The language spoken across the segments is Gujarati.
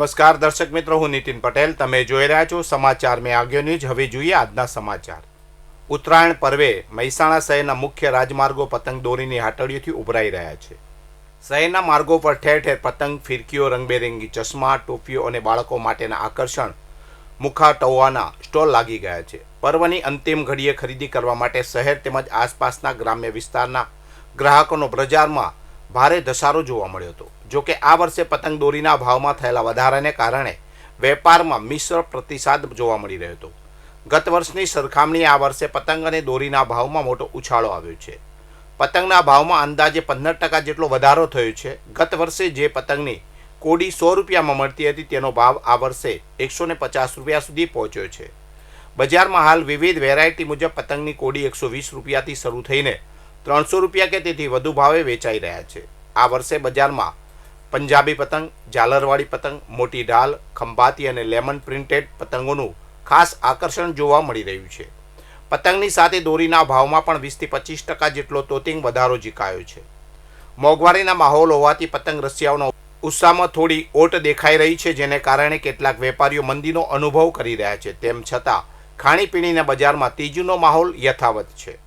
નમસ્કાર દર્શક મિત્રો, હું નીતિન પટેલ. તમે જોઈ રહ્યા છો સમાચાર મેં આગળ ન્યૂઝ. હવે જોઈએ આજના સમાચાર. ઉત્તરાયણ પર્વે મહેસાણા શહેરના મુખ્ય રાજમાર્ગો પતંગ દોરીની હાટડીઓથી ઉભરાઈ રહ્યા છે. શહેરના માર્ગો પર ઠેર ઠેર પતંગ, ફિરકીઓ, રંગબેરંગી ચશ્મા, ટોપીઓ અને બાળકો માટેના આકર્ષણ મુખાટવાના સ્ટોલ લાગી ગયા છે. પર્વની અંતિમ ઘડીએ ખરીદી કરવા માટે શહેર તેમજ આસપાસના ગ્રામ્ય વિસ્તારના ગ્રાહકોનો બજારમાં ભારે ધસારો જોવા મળ્યો હતો. જોકે આ વર્ષે પતંગ દોરીના ભાવમાં થયેલા વધારાને કારણે વેપારમાં મિશ્ર પ્રતિસાદ જોવા મળી રહ્યો હતો. ગત વર્ષની સરખામણીએ આ વર્ષે પતંગ અને દોરીના ભાવમાં મોટો ઉછાળો આવ્યો છે. પતંગના ભાવમાં અંદાજે 15% જેટલો વધારો થયો છે. ગત વર્ષે જે પતંગની કોડી 100 રૂપિયામાં મળતી હતી તેનો ભાવ આ વર્ષે 150 રૂપિયા સુધી પહોંચ્યો છે. બજારમાં હાલ વિવિધ વેરાયટી મુજબ પતંગની કોડી 120 રૂપિયાથી શરૂ થઈને 300 રૂપિયા કે તેથી વધુ ભાવે વેચાઈ રહ્યા છે. આ વર્ષે બજારમાં પંજાબી પતંગ, ઝાલરવાળી પતંગ, મોટી ઢાલ, ખંભાતી અને લેમન પ્રિન્ટેડ પતંગોનું ખાસ આકર્ષણ જોવા મળી રહ્યું છે. પતંગની સાથે દોરીના ભાવમાં પણ 20-25% જેટલો તોતિંગ વધારો ઝીકાયો છે. મોંઘવારીના માહોલ હોવાથી પતંગ રસિયાઓનો ઉત્સાહમાં થોડી ઓટ દેખાઈ રહી છે, જેને કારણે કેટલાક વેપારીઓ મંદીનો અનુભવ કરી રહ્યા છે. તેમ છતાં ખાણીપીણીના બજારમાં તેજીનો માહોલ યથાવત છે.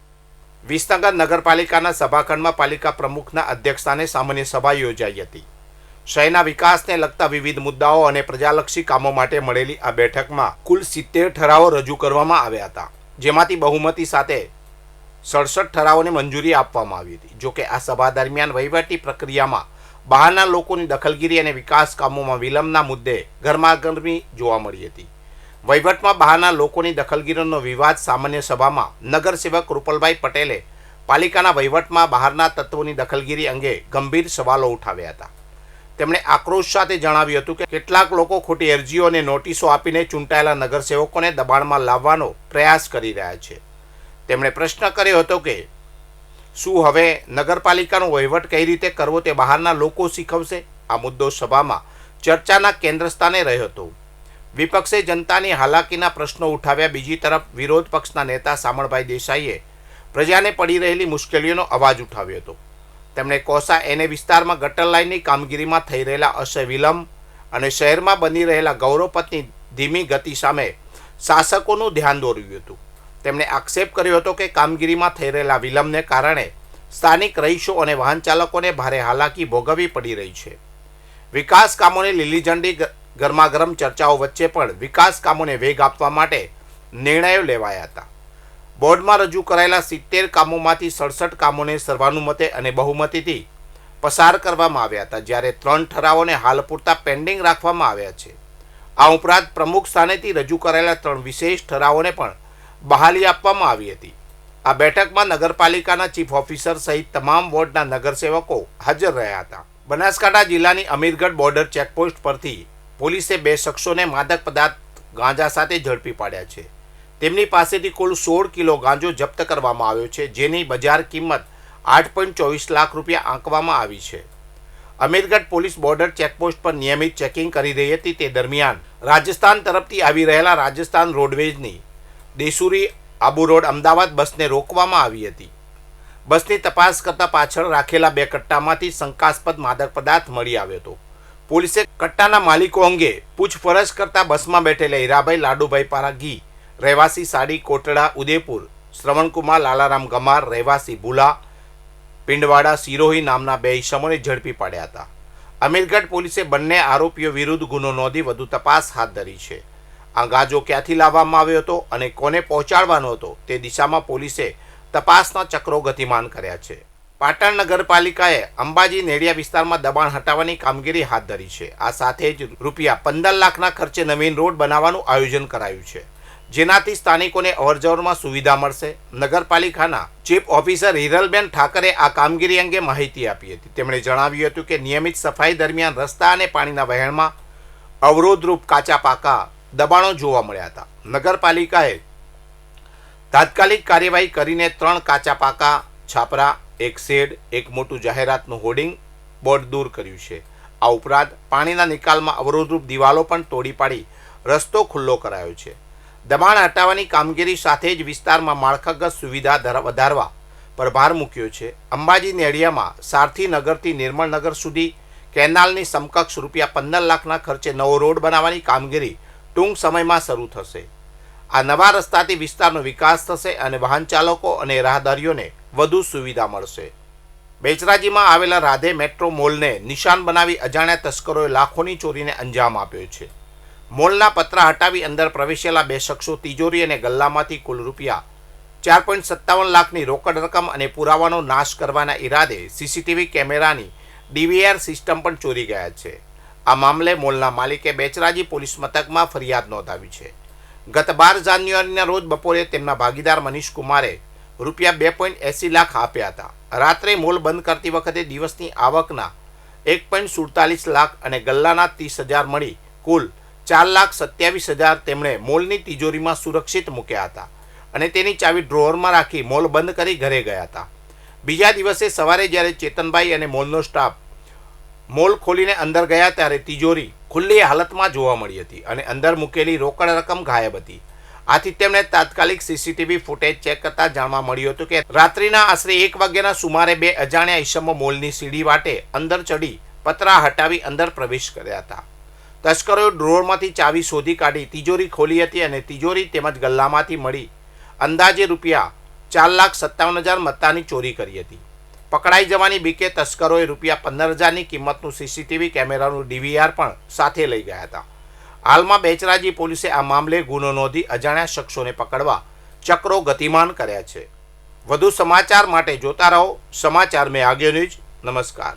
વિસનગર નગરપાલિકાના સભાખંડમાં પાલિકા પ્રમુખના અધ્યક્ષસ્થાને સામાન્ય સભા યોજાઈ હતી. શહેરના વિકાસને લગતા વિવિધ મુદ્દાઓ અને પ્રજાલક્ષી કામો માટે મળેલી આ બેઠકમાં કુલ 70 ઠરાવો રજૂ કરવામાં આવ્યા હતા, જેમાંથી બહુમતી સાથે 67 ઠરાવોને મંજૂરી આપવામાં આવી હતી. જોકે આ સભા દરમિયાન વહીવટી પ્રક્રિયામાં બહારના લોકોની દખલગીરી અને વિકાસ કામોમાં વિલંબના મુદ્દે ગરમાગરમી જોવા મળી હતી. વહીવટમાં બહારના લોકોની દખલગીરીનો વિવાદ સામાન્ય સભામાં નગરસેવક રૂપલભાઈ પટેલે પાલિકાના વહીવટમાં બહારના તત્વોની દખલગીરી અંગે ગંભીર સવાલો ઉઠાવ્યા હતા. તેમણે આક્રોશ સાથે જણાવ્યું હતું કે કેટલાક લોકો ખોટી અરજીઓ અને નોટિસો આપીને ચૂંટાયેલા નગરસેવકોને દબાણમાં લાવવાનો પ્રયાસ કરી રહ્યા છે. તેમણે પ્રશ્ન કર્યો હતો કે શું હવે નગરપાલિકાનો વહીવટ કઈ રીતે કરવો તે બહારના લોકો શીખવશે? આ મુદ્દો સભામાં ચર્ચાના કેન્દ્ર સ્થાને રહ્યો હતો. વિપક્ષે જનતાની હાલાકીના પ્રશ્નો ઉઠાવ્યા. બીજી તરફ વિરોધ પક્ષના નેતા શામળભાઈ દેસાઈએ પ્રજાને પડી રહેલી મુશ્કેલીઓનો અવાજ ઉઠાવ્યો હતો. તેમણે કોસા એને વિસ્તારમાં ગટર લાઇનની કામગીરીમાં થઈ રહેલા અસહ્ય વિલંબ અને શહેરમાં બની રહેલા ગૌરવપથની ધીમી ગતિ સામે શાસકોનું ધ્યાન દોર્યું હતું. તેમણે આક્ષેપ કર્યો હતો કે કામગીરીમાં થઈ રહેલા વિલંબને કારણે સ્થાનિક રહીશો અને વાહન ચાલકોને ભારે હાલાકી ભોગવવી પડી રહી છે. વિકાસ કામોને લીલી ઝંડી. ગરમાગરમ ચર્ચાઓ વચ્ચે પણ વિકાસ કામોને વેગ આપવા માટે નિર્ણયો લેવાયા હતા. બોર્ડમાં રજૂ કરાયેલા 70 કામોમાંથી 67 કામોને સર્વાનુમતે અને બહુમતીથી પસાર કરવામાં આવ્યા હતા, જ્યારે 3 ઠરાવોને હાલ પૂરતા પેન્ડિંગ રાખવામાં આવ્યા છે. આ ઉપરાંત પ્રમુખ સ્થાનેથી રજૂ કરાયેલા 3 વિશેષ ઠરાવોને પણ બહાલી આપવામાં આવી હતી. આ બેઠકમાં નગરપાલિકાના ચીફ ઓફિસર સહિત તમામ વોર્ડના નગરસેવકો હાજર રહ્યા હતા. બનાસકાંઠા જિલ્લાની અમીરગઢ બોર્ડર ચેકપોસ્ટ પરથી પોલીસે 2 શખ્સોને માદક પદાર્થ ગાંજા સાથે ઝડપી પાડ્યા છે. તેમની પાસેથી કુલ 16 કિલો ગાંજો જપ્ત કરવામાં આવ્યો છે, જેની બજાર કિંમત 8.24 લાખ રૂપિયા આંકવામાં આવી છે. અમીરગઢ પોલીસ બોર્ડર ચેકપોસ્ટ પર નિયમિત ચેકિંગ કરી રહી હતી. તે દરમિયાન રાજસ્થાન તરફથી આવી રહેલા રાજસ્થાન રોડવેઝની દેસુરી આબુ રોડ અમદાવાદ બસને રોકવામાં આવી હતી. બસની તપાસ કરતા પાછળ રાખેલા 2 કટ્ટામાંથી શંકાસ્પદ માદક પદાર્થ મળી આવ્યો હતો. પોલીસે કટ્ટાના માલિકો અંગે પૂછપરછ કરતા બસમાં બેઠેલા હીરાભાઈ લાડુભાઈ પારાગી રહેવાસી સાડી કોટડા ઉદયપુર, શ્રવણકુમાર લાલારામ ગમાર રહેવાસી ભૂલા પિંડવાડા સિરોહી નામના 2 ઈસમોને ઝડપી પાડ્યા હતા. અમીરગઢ પોલીસે બંને આરોપીઓ વિરુદ્ધ ગુનો નોંધી વધુ તપાસ હાથ ધરી છે. આ ગાંજો ક્યાંથી લાવવામાં આવ્યો હતો અને કોને પહોંચાડવાનો હતો તે દિશામાં પોલીસે તપાસના ચક્રો ગતિમાન કર્યા છે. પાટણ નગરપાલિકાએ અંબાજી નેડિયા વિસ્તારમાં દબાણ હટાવવાની કામગીરી હાથ ધરી છે. આ સાથે જ રૂપિયા 15 લાખના ખર્ચે નવીન રોડ બનાવવાનું આયોજન કરાયું છે, જેનાથી સ્થાનિકોને અવરજવરમાં સુવિધા મળશે. નગરપાલિકાના ચીફ ઓફિસર હિરલબેન ઠાકરે આ કામગીરી અંગે માહિતી આપી હતી. તેમણે જણાવ્યું હતું કે નિયમિત સફાઈ દરમિયાન રસ્તા અને પાણીના વહેણમાં અવરોધરૂપ કાચા પાકા દબાણો જોવા મળ્યા હતા. નગરપાલિકાએ તાત્કાલિક કાર્યવાહી કરીને 3 કાચા પાકા છાપરા, 1 શેડ, 1 મોટું જાહેરાતનું હોર્ડિંગ બોર્ડ દૂર કર્યું છે. આ ઉપરાંત પાણીના નિકાલમાં અવરોધરૂપ દિવાલો પણ તોડી પાડી રસ્તો ખુલ્લો કરાયો છે. દબાણ હટાવવાની કામગીરી સાથે જ વિસ્તારમાં માળખાગત સુવિધા વધારવા પર ભાર મૂક્યો છે. અંબાજી નેડિયામાં સારથી નગરથી નિર્મળનગર સુધી કેનાલની સમકક્ષ રૂપિયા 15 લાખના ખર્ચે નવો રોડ બનાવવાની કામગીરી ટૂંક સમયમાં શરૂ થશે. આ નવા રસ્તાથી વિસ્તારનો વિકાસ થશે અને વાહન ચાલકો અને રાહદારીઓને વધુ સુવિધા મળશે. બેચરાજીમાં આવેલા રાધે મેટ્રો મોલને નિશાન બનાવી અજાણ્યા તસ્કરોએ લાખોની ચોરીને અંજામ આપ્યો છે. મોલના પતરા હટાવી અંદર પ્રવેશેલા બે શખ્સો તિજોરી અને ગલ્લામાંથી કુલ રૂપિયા 4.57 લાખની રોકડ રકમ અને પુરાવાનો નાશ કરવાના ઈરાદે સીસીટીવી કેમેરાની ડીવીઆર સિસ્ટમ પણ ચોરી ગયા છે. આ મામલે મોલના માલિકે બેચરાજી પોલીસ મથકમાં ફરિયાદ નોંધાવી છે. ગત 12 જાન્યુઆરીના રોજ બપોરે તેમના ભાગીદાર મનીષ કુમારે રૂપિયા 2.80 લાખ આપ્યા હતા. રાત્રે મોલ બંધ કરતી વખતે દિવસની આવકના 1.47 લાખ અને ગલ્લાના 30,000 મળી કુલ 4,27,000 તેમણે મોલની તિજોરીમાં સુરક્ષિત મૂક્યા હતા અને તેની ચાવી ડ્રોવરમાં રાખી મોલ બંધ કરી ઘરે ગયા હતા. બીજા દિવસે સવારે જ્યારે ચેતનભાઈ અને મોલનો સ્ટાફ મોલ ખોલીને અંદર ગયા ત્યારે તિજોરી ખુલ્લી હાલતમાં જોવા મળી હતી અને અંદર મૂકેલી રોકડ રકમ ગાયબ હતી. આથી તેમણે તાત્કાલિક સીસીટીવી ફૂટેજ ચેક કરતા જાણવા મળ્યું હતું કે રાત્રિના આશરે 1 વાગ્યાના સુમારે બે અજાણ્યા ઈસમો મોલની સીડી વાટે અંદર ચડી પતરા હટાવી અંદર પ્રવેશ કર્યા હતા. તસ્કરોએ ડ્રોવરમાંથી ચાવી શોધી કાઢી તિજોરી ખોલી હતી અને તિજોરી તેમજ ગલ્લામાંથી મળી અંદાજે રૂપિયા 4,57,000 મત્તાની ચોરી કરી હતી. પકડાઈ જવાની બીકે તસ્કરોએ રૂપિયા 15,000ની કિંમતનું સીસીટીવી કેમેરાનું ડીવીઆર પણ સાથે લઈ ગયા હતા. હાલમાં બેચરાજી પોલીસે આ મામલે ગુનો નોંધી અજાણ્યા શખ્સોને પકડવા ચક્રો ગતિમાન કર્યા છે. વધુ સમાચાર માટે જોતા રહો સમાચાર મેં આગ્યો ન્યૂઝ. નમસ્કાર.